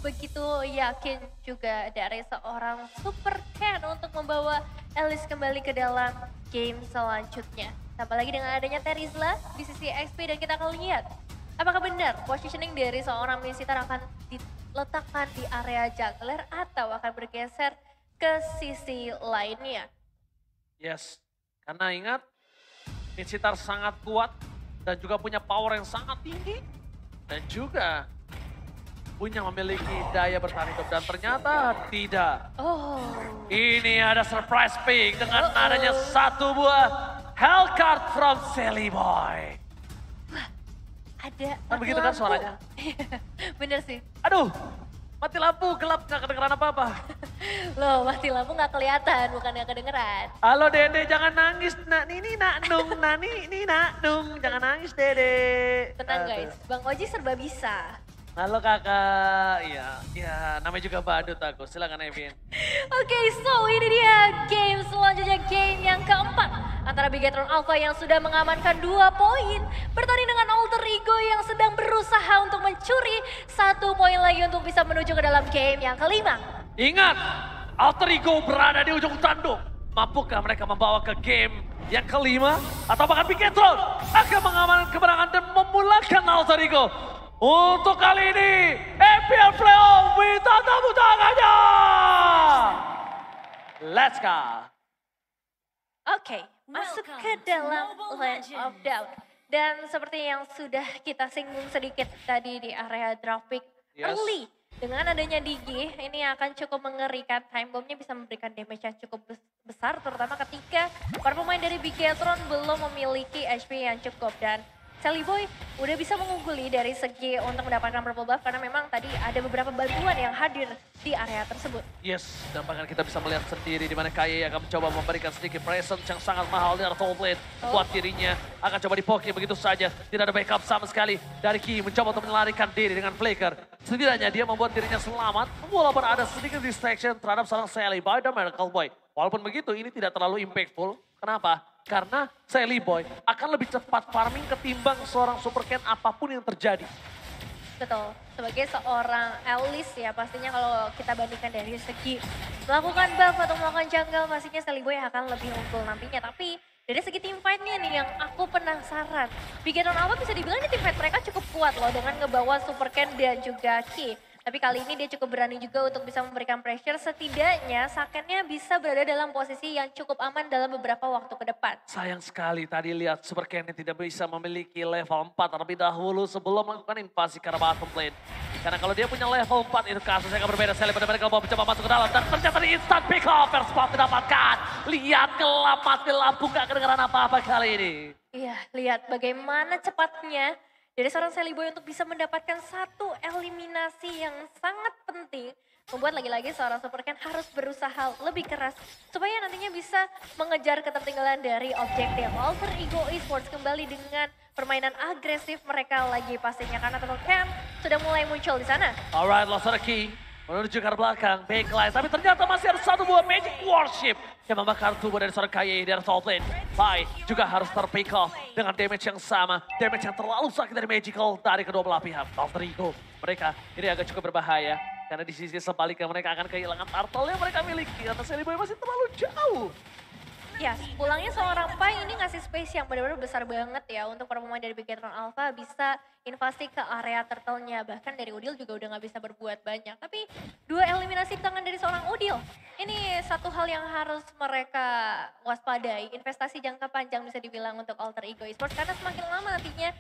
begitu yakin juga dari seorang Super Ken untuk membawa Alice kembali ke dalam game selanjutnya. Tambah lagi dengan adanya Terizla di sisi XP dan kita akan lihat apakah benar positioning dari seorang Misitar akan diletakkan di area jungler atau akan bergeser ke sisi lainnya. Yes, karena ingat Misitar sangat kuat dan juga punya power yang sangat tinggi. Dan juga memiliki daya bertahan hidup dan ternyata tidak. Oh. Ini ada surprise pick dengan adanya satu buah Hellcard from Sally Boy. Ada Kan begitu kan suaranya? Bener sih. Aduh, mati lampu, gelap, gak kedengeran apa-apa. Loh, mati lampu gak kelihatan, bukan gak kedengeran. Halo Dede, jangan nangis. Nini nak nung, Nini nak nung. Jangan nangis Dede. Tenang guys, Bang Oji serba bisa. Halo kakak, ya namanya juga badut aku, silakan Evin. Oke, so ini dia game selanjutnya, game yang keempat. Antara Bigetron Alpha yang sudah mengamankan 2 poin, bertanding dengan Alter Ego yang sedang berusaha untuk mencuri 1 poin lagi untuk bisa menuju ke dalam game yang kelima. Ingat, Alter Ego berada di ujung tanduk. Mampukah mereka membawa ke game yang kelima? Atau bahkan Bigetron akan mengamankan kemenangan dan memulangkan Alter Ego? Untuk kali ini, EPL Playoff minta tepuk tangannya. Let's go. Oke, masuk ke dalam Land of Doubt. Dan seperti yang sudah kita singgung sedikit tadi di area draft pick early. Dengan adanya Digi, ini akan cukup mengerikan. Time bomb-nya bisa memberikan damage yang cukup besar, terutama ketika para pemain dari Bigetron belum memiliki HP yang cukup. Dan Sally Boy udah bisa mengungguli dari segi untuk mendapatkan purple buff karena memang tadi ada beberapa bantuan yang hadir di area tersebut. Yes, dan bahkan kita bisa melihat sendiri di mana KAY akan mencoba memberikan sedikit presence yang sangat mahal dari top lane buat dirinya. Akan coba dipoke begitu saja, tidak ada backup sama sekali dari Ki mencoba untuk melarikan diri dengan flicker. Setidaknya dia membuat dirinya selamat walaupun ada sedikit distraction terhadap seorang Sally Boy dan Miracle Boy. Walaupun begitu ini tidak terlalu impactful. Kenapa? Karena Sally Boy akan lebih cepat farming ketimbang seorang Super Ken apapun yang terjadi. Betul, sebagai seorang Alice ya pastinya kalau kita bandingkan dari segi melakukan buff atau melakukan jungle pastinya Sally Boy akan lebih unggul nantinya. Tapi dari segi team fight-nya nih yang aku penasaran. Bigetron Alpha bisa dibilang ini team fight mereka cukup kuat loh dengan ngebawa Super Ken dan juga Ki. Tapi kali ini dia cukup berani juga untuk bisa memberikan pressure. Setidaknya Sakennya bisa berada dalam posisi yang cukup aman dalam beberapa waktu ke depan. Sayang sekali tadi lihat Super Ken tidak bisa memiliki level 4 terlebih dahulu sebelum melakukan invasi ke arah bottom lane. Karena kalau dia punya level 4 itu kasusnya akan berbeda. Sally pada mereka mau mencoba masuk ke dalam dan ternyata di instant pick off. First spot didapatkan. Lihat gelap mati lampu gak kedengeran apa-apa kali ini. Iya, lihat bagaimana cepatnya dari seorang Sally Boy untuk bisa mendapatkan satu eliminasi yang sangat penting. Membuat lagi-lagi seorang Super Ken harus berusaha lebih keras supaya nantinya bisa mengejar ketertinggalan dari objektif. Alter Ego Esports kembali dengan permainan agresif mereka lagi pastinya karena Turtle Camp sudah mulai muncul di sana. Alright, lost on the key. Menuju ke arah belakang, backline. Tapi ternyata masih ada satu buah Magic Warship yang membakar tubuh dari seorang KAY di arah top lane. Pai juga harus terpick off dengan damage yang sama. Damage yang terlalu sakit dari Magical dari kedua belah pihak. Alter Ego, mereka ini agak cukup berbahaya. Karena di sisi sebaliknya mereka akan kehilangan turtle yang mereka miliki. Karena Sally Boy masih terlalu jauh. Ya, pulangnya seorang Pai ini ngasih space yang benar-benar besar banget ya untuk para pemain dari Bigetron Alpha bisa invasi ke area turtle-nya. Bahkan dari Udil juga udah gak bisa berbuat banyak. Tapi 2 eliminasi di tangan dari seorang Udil. Ini satu hal yang harus mereka waspadai. Investasi jangka panjang bisa dibilang untuk Alter Ego Esports. Karena semakin lama nantinya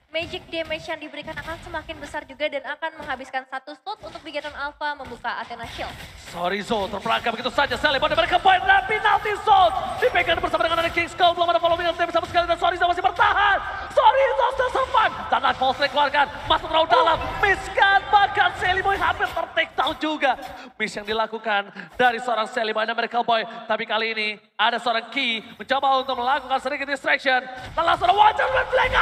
magic damage yang diberikan akan semakin besar juga dan akan menghabiskan satu slot untuk Bigetron Alpha membuka Athena Shield. Sorry Zone terperangkap begitu saja. Sally pada mereka poin dan penalty zone. Dipegang bersama dengan ada King Skull. Belum ada follow minus sama sekali dan Sorry Zone masih bertahan. Sorry Zone still survive. Jangan false strike keluarkan. Masuk terlalu dalam. Miskan bahkan Sally Boy hampir ter-take down juga. Miss yang dilakukan dari seorang Sally Boy dan Miracle Boy. Tapi kali ini ada seorang Ki mencoba untuk melakukan sedikit distraction. Lalu seorang Water Red Flag.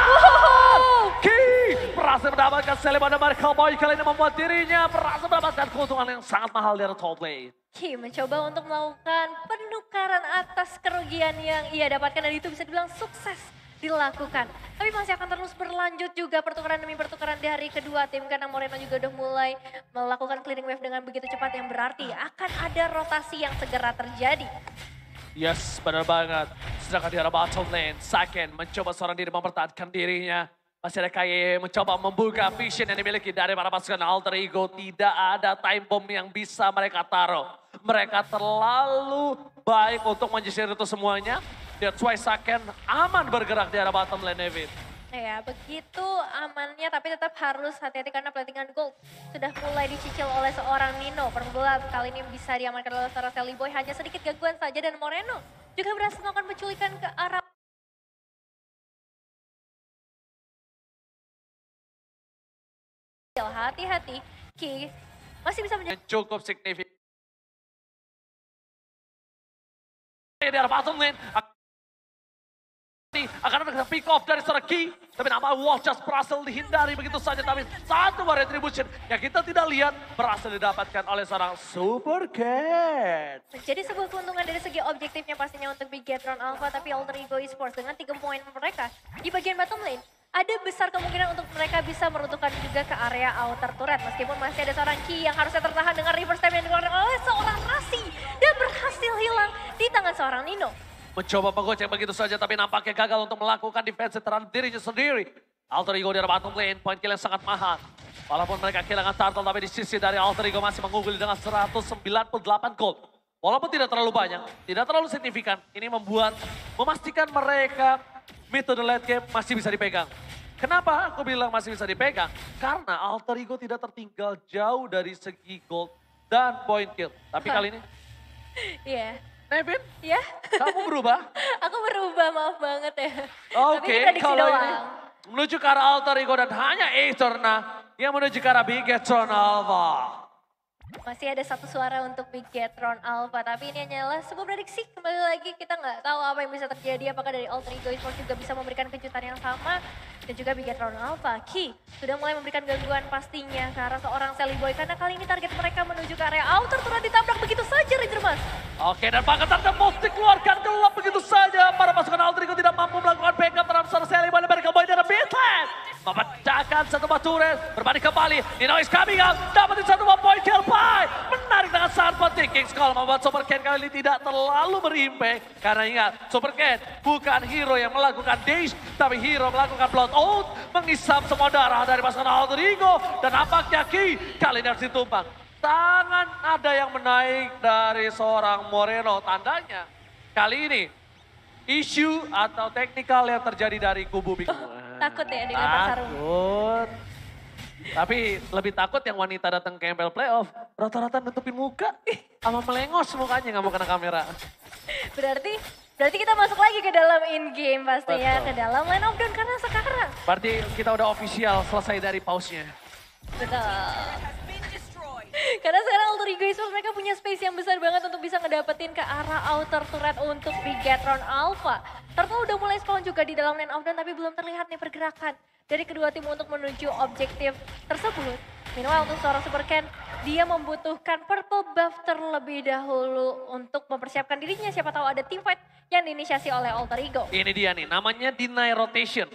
Ki berhasil mendapatkan Sally Boy dan Miracle Boy. Kali ini membuat dirinya berhasil mendapatkan keuntungan yang sangat mahal dari top lane. Ki mencoba untuk melakukan penukaran atas kerugian yang ia dapatkan dan itu bisa dibilang sukses dilakukan. Tapi masih akan terus berlanjut juga pertukaran demi pertukaran dari kedua tim karena Moreno juga udah mulai melakukan clearing wave dengan begitu cepat yang berarti akan ada rotasi yang segera terjadi. Yes, benar banget. Sedangkan di arah bottom lane, Saken mencoba seorang diri mempertahankan dirinya. Masih ada KYE mencoba membuka vision yang dimiliki dari para pasukan Alter Ego. Tidak ada time bomb yang bisa mereka taruh. Mereka terlalu baik untuk menyisir itu semuanya. That's why Saken aman bergerak di arah bottom lane, Nevin. Ya, begitu amannya tapi tetap harus hati-hati karena platingan gold sudah mulai dicicil oleh seorang Nino. Perbulan kali ini bisa diamankan oleh seorang Sally Boy, hanya sedikit gangguan saja dan Moreno juga berhasil melakukan penculikan ke arah hati-hati. Ki masih bisa menjadi cukup signifikan. Di arah bottom lane akan ada pick off dari seorang Ki, tapi nama Watchers berhasil dihindari begitu saja, tapi satu retribution yang kita tidak lihat berhasil didapatkan oleh seorang Super Cat. Menjadi sebuah keuntungan dari segi objektifnya pastinya untuk Bigetron Alpha, tapi Alter Ego Esports dengan 3 poin mereka di bagian bottom lane, ada besar kemungkinan untuk mereka bisa meruntuhkan juga ke area outer turret. Meskipun masih ada seorang Ki yang harusnya tertahan dengan reverse stab yang dikeluarkan oleh seorang Rasi dan berhasil hilang di tangan seorang Nino. Mencoba menggocek begitu saja tapi nampaknya gagal untuk melakukan defense terhadap dirinya sendiri. Alter Ego di arah bottom lane, point kill yang sangat mahal. Walaupun mereka kehilangan turtle tapi di sisi dari Alter Ego masih mengungguli dengan 198 gold. Walaupun tidak terlalu banyak, tidak terlalu signifikan, ini memastikan mereka mid to the late game masih bisa dipegang. Kenapa aku bilang masih bisa dipegang? Karena Alter Ego tidak tertinggal jauh dari segi gold dan point kill. Tapi kali ini... Iya. Nevin, ya? Kamu berubah? Aku berubah, maaf banget ya. Oke, kalau ini menuju ke arah Alter Ego dan hanya Eterna yang menuju ke arah Bigetron Alpha. Masih ada satu suara untuk Bigetron Alpha, tapi ini hanyalah sebuah prediksi. Kembali lagi kita nggak tahu apa yang bisa terjadi, apakah dari Alter Ego Esports juga bisa memberikan kejutan yang sama. Dan juga Bigetron Alpha, Ki sudah mulai memberikan gangguan pastinya ke arah seorang Sally Boy. Karena kali ini target mereka menuju ke area outer turret ditabrak begitu saja Ranger Mas. Oke, dan paketan The Most dikeluarkan gelap begitu saja. Para pasukan Alter Ego tidak mampu melakukan backup terhadap seorang Sally Boy. Mereka boy dari Midland. Memecahkan satu buah turret, berbalik kembali. Nino is coming out, dapetin satu buah point kill by. Menarik dengan sangat penting. King's Call membuat Super Cat kali ini tidak terlalu berimpact. Karena ingat, Super Cat bukan hero yang melakukan dash, tapi hero melakukan blood out. Mengisap semua darah dari pasukan Alter Ego. Dan nampaknya Ki kali ini harus ditumpang. Tangan ada yang menaik dari seorang Moreno. Tandanya kali ini isu atau teknikal yang terjadi dari kubu Big Takut ya dilempar sarung. Takut. Tapi lebih takut yang wanita datang ke MPL Playoff. Rata-rata nutupin muka. Sama melengos mukanya nggak mau kena kamera. Berarti kita masuk lagi ke dalam in-game pastinya. Betul. Ke dalam line of down karena sekarang. Berarti kita udah official selesai dari pause-nya. Betul. Karena sekarang Alter Ego Esports mereka punya space yang besar banget untuk bisa ngedapetin ke arah outer turret untuk Bigetron Alpha. Turtle udah mulai spawn juga di dalam lane of down tapi belum terlihat nih pergerakan dari kedua tim untuk menuju objektif tersebut. Meanwhile untuk seorang Super Cat, dia membutuhkan purple buff terlebih dahulu untuk mempersiapkan dirinya. Siapa tahu ada team fight yang diinisiasi oleh Alter Ego. Ini dia nih, namanya deny rotation.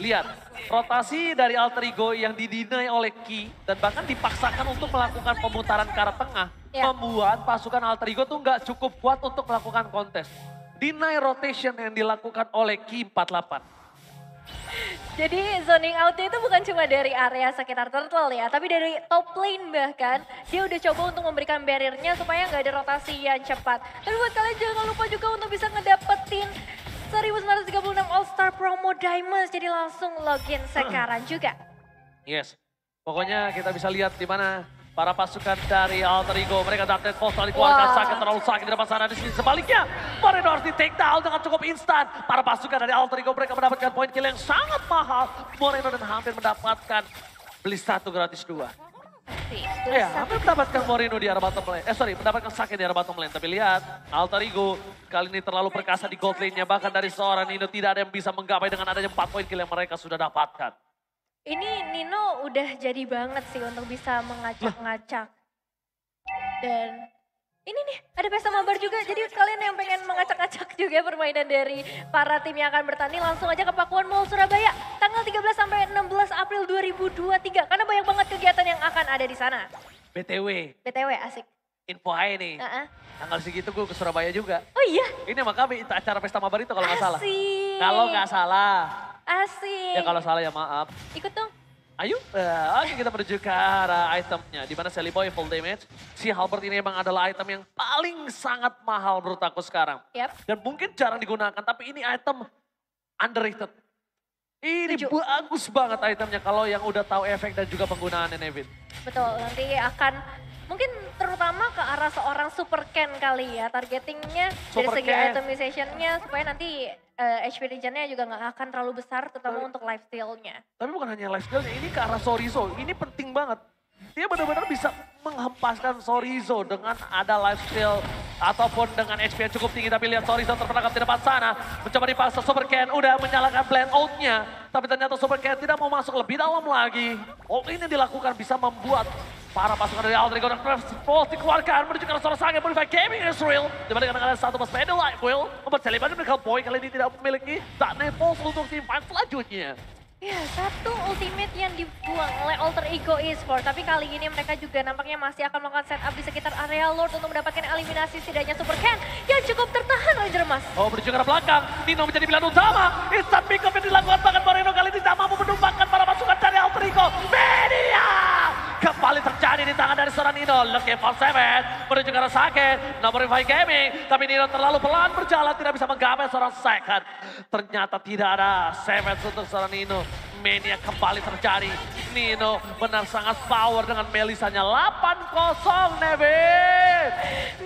Lihat, rotasi dari Alter Ego yang didinai oleh Ki dan bahkan dipaksakan untuk melakukan pemutaran ke arah tengah. Ya. Membuat pasukan Alter Ego tuh nggak cukup kuat untuk melakukan kontes. Deny rotation yang dilakukan oleh Ki 48. Jadi zoning outnya itu bukan cuma dari area sekitar turtle ya, tapi dari top lane bahkan dia udah coba untuk memberikan barriernya supaya nggak ada rotasi yang cepat. Tapi buat kalian jangan lupa juga untuk bisa ngedapetin 1936 All Star Promo Diamonds, jadi langsung login sekarang juga. Yes, pokoknya kita bisa lihat di mana para pasukan dari Alter Ego, mereka dapat postal dikeluarkan, sakit terlalu sakit di depan sana. Di sini sebaliknya, Moreno harus di take down dengan cukup instan. Para pasukan dari Alter Ego mereka mendapatkan poin kill yang sangat mahal. Moreno dan hampir mendapatkan beli 1 gratis 2. Ya, hampir mendapatkan Moreno di arah bottom lane. Mendapatkan sakit di arah bottom lane. Tapi lihat, Alter Ego kali ini terlalu perkasa di gold lane-nya. Bahkan dari seorang Nino tidak ada yang bisa menggapai dengan adanya 4 poin kill yang mereka sudah dapatkan. Ini Nino udah jadi banget sih untuk bisa mengacak-ngacak. Dan Ini nih, ada pesta mabar juga. Jadi kalian yang pengen mengacak-acak juga permainan dari para tim yang akan bertanding, langsung aja ke Pakuan Mall Surabaya. Tanggal 13 sampai 16 April 2023. Karena banyak banget kegiatan yang akan ada di sana. BTW, asik. info aja nih. Tanggal segitu gue ke Surabaya juga. Oh iya? Ini sama kami acara pesta mabar itu kalau nggak salah. Asik. Kalau nggak salah. Asik. Ya kalau salah ya maaf. Ikut dong. Ayo, oke kita menuju ke arah itemnya. Dimana Sally Boy full damage. Si Halberd ini emang adalah item yang paling sangat mahal menurut aku sekarang. Dan mungkin jarang digunakan, tapi ini item underrated. Ini bagus banget itemnya kalau yang udah tahu efek dan juga penggunaannya, Nevin. Betul, nanti akan mungkin terutama ke arah seorang Super Ken kali ya. Targetingnya dari segi itemization-nya supaya nanti HP regen-nya juga nggak akan terlalu besar, terutama untuk lifesteal-nya. Tapi bukan hanya lifesteal-nya, ini ke arah Sorizo. Ini penting banget. Dia benar-benar bisa menghempaskan Sorizo dengan ada lifesteal ataupun dengan HP yang cukup tinggi. Tapi lihat Sorizo terperangkap di depan sana. Mencoba dipaksa Super Ken udah menyalakan blend out-nya. Tapi ternyata Super Ken tidak mau masuk lebih dalam lagi. All ini dilakukan bisa membuat para pasukan dari Alter Ego dan Force dikeluarkan menuju ke arah seorang sangat Modify Gaming Israel. Dibandingkan dengan satu mas Medal Light Will. Membuat Caliban dan Boy kali ini tidak memiliki Dane Force untuk tim fight selanjutnya. Ya, satu ultimate yang dibuang oleh Alter Ego Esports. Tapi kali ini mereka juga nampaknya masih akan melakukan setup di sekitar area Lord untuk mendapatkan eliminasi setidaknya Super Ken yang cukup tertahan Ranger Mas. Oh, menuju ke arah belakang. Nino menjadi pilihan utama. Instant pick up yang dilakukan bahkan Moreno kali ini tidak mampu menumbangkan para pasukan dari Alter Ego. Media! Kembali terjadi di tangan dari seorang Nino. Looking for Seven. Menuju ke arah Saken. Nomor Revive Gaming. Tapi Nino terlalu pelan berjalan. Tidak bisa menggapai seorang Second. Ternyata tidak ada Seven untuk seorang Nino. Mania kembali terjadi. Nino benar sangat power dengan Melisanya 8-0 Nevin.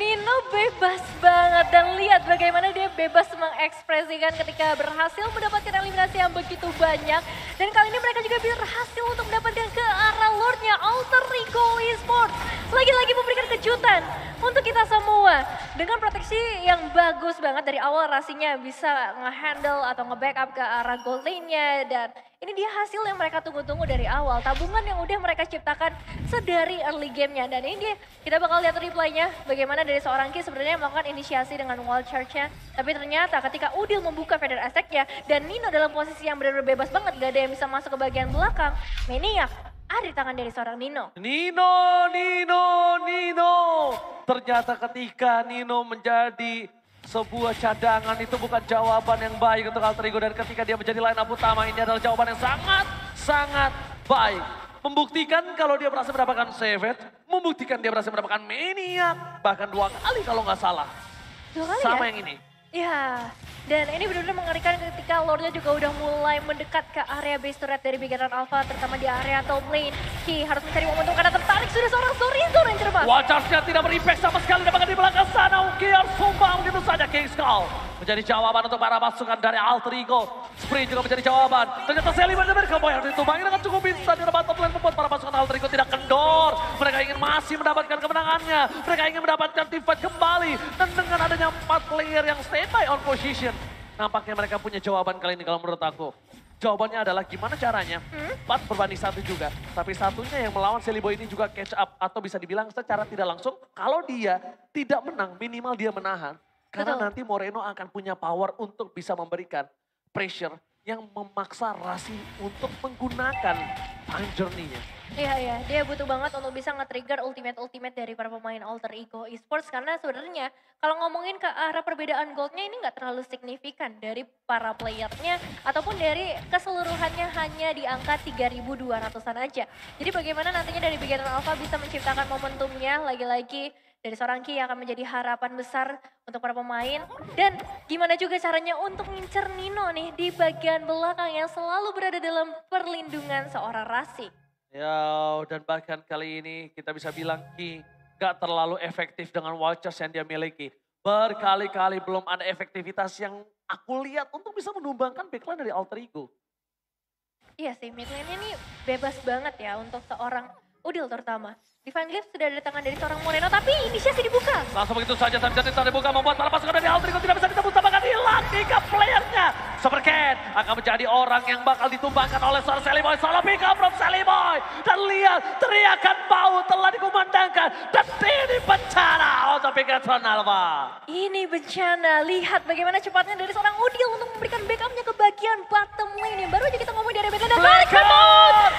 Nino bebas banget dan lihat bagaimana dia bebas mengekspresikan ketika berhasil mendapatkan eliminasi yang begitu banyak. Dan kali ini mereka juga berhasil untuk mendapatkan ke arah Lordnya Alter Ego Esports. Lagi-lagi memberikan kejutan untuk kita semua. Dengan proteksi yang bagus banget dari awal Rasinya bisa nge-handle atau nge-backup ke arah gold lane-nya. Dan ini dia hasil yang mereka tunggu-tunggu dari awal. Tabungan yang udah mereka ciptakan sedari early game-nya. Dan ini dia, kita bakal lihat reply-nya. Bagaimana dari seorang Ki sebenarnya melakukan inisiasi dengan wall charge-nya. Tapi ternyata ketika Udil membuka feather attack-nya. Dan Nino dalam posisi yang benar-benar bebas banget. Gak ada yang bisa masuk ke bagian belakang. Maniac ada di tangan dari seorang Nino. Nino. Ternyata ketika Nino menjadi sebuah cadangan itu bukan jawaban yang baik untuk Alter Ego. Dan ketika dia menjadi line up utama ini adalah jawaban yang sangat baik. Membuktikan kalau dia berhasil mendapatkan Savage. Membuktikan dia berhasil mendapatkan Maniac. Bahkan 2 kali kalau nggak salah. 2 kali sama ya? yang ini. Ya, dan ini benar-benar mengerikan ketika Lordnya juga udah mulai mendekat ke area base turret dari Bigaran Alpha, terutama di area top lane. Ki harus mencari momentum karena tertarik sudah seorang Sorizo Ranger Mas. Wajahnya tidak berimpact sama sekali, dapatkan di belakang sana. Uki harus sumbang begitu saja King Skull. Menjadi jawaban untuk para pasukan dari Alter Ego. Spree juga menjadi jawaban. Ternyata Sally mereka yang ditumbangi dengan cukup instan di depan top lane membuat para pasukan Alter Ego tidak kendor. Mereka ingin masih mendapatkan kemenangannya. Mereka ingin mendapatkan team fight kembali. Dan dengan adanya 4 player yang standby on position. Nampaknya mereka punya jawaban kali ini kalau menurut aku. Jawabannya adalah gimana caranya 4-1 juga. Tapi satunya yang melawan Sally Boy ini juga catch up. Atau bisa dibilang secara tidak langsung. Kalau dia tidak menang minimal dia menahan. Karena nanti Moreno akan punya power untuk bisa memberikan pressure yang memaksa Rasi untuk menggunakan time journey-nya. Iya, dia butuh banget untuk bisa nge-trigger ultimate dari para pemain Alter Ego Esports. Karena sebenarnya kalau ngomongin ke arah perbedaan goldnya ini nggak terlalu signifikan dari para playernya. Ataupun dari keseluruhannya hanya di angka 3.200-an aja. Jadi bagaimana nantinya dari Bigaran Alpha bisa menciptakan momentumnya lagi-lagi. Dari seorang Ki yang akan menjadi harapan besar untuk para pemain. Dan gimana juga caranya untuk ngincer Nino nih di bagian belakang yang selalu berada dalam perlindungan seorang Rasi. Ya, dan bahkan kali ini kita bisa bilang Ki gak terlalu efektif dengan wall charge yang dia miliki. Berkali-kali belum ada efektivitas yang aku lihat untuk bisa menumbangkan backline dari Alter Ego. Iya sih, mid lane-nya nih bebas banget ya untuk seorang Udil terutama. Divine Glyph sudah ada tangan dari seorang Moreno, tapi inisiasi dibuka. Langsung begitu saja, tapi dibuka membuat para pasukan dari Alter Ego tidak bisa ditembus, bahkan hilang 3 playernya. Super Ken akan menjadi orang yang bakal ditumbangkan oleh seorang Sally Boy. Solo pick up from Sally Boy. Dan lihat, teriakan bau telah dikumandangkan. Dan ini bencana untuk Megatron Alpha. Ini bencana, lihat bagaimana cepatnya dari seorang Udil untuk memberikan backupnya ke bagian bottom lane. Baru aja kita ngomong dari beda dan balik Blackout!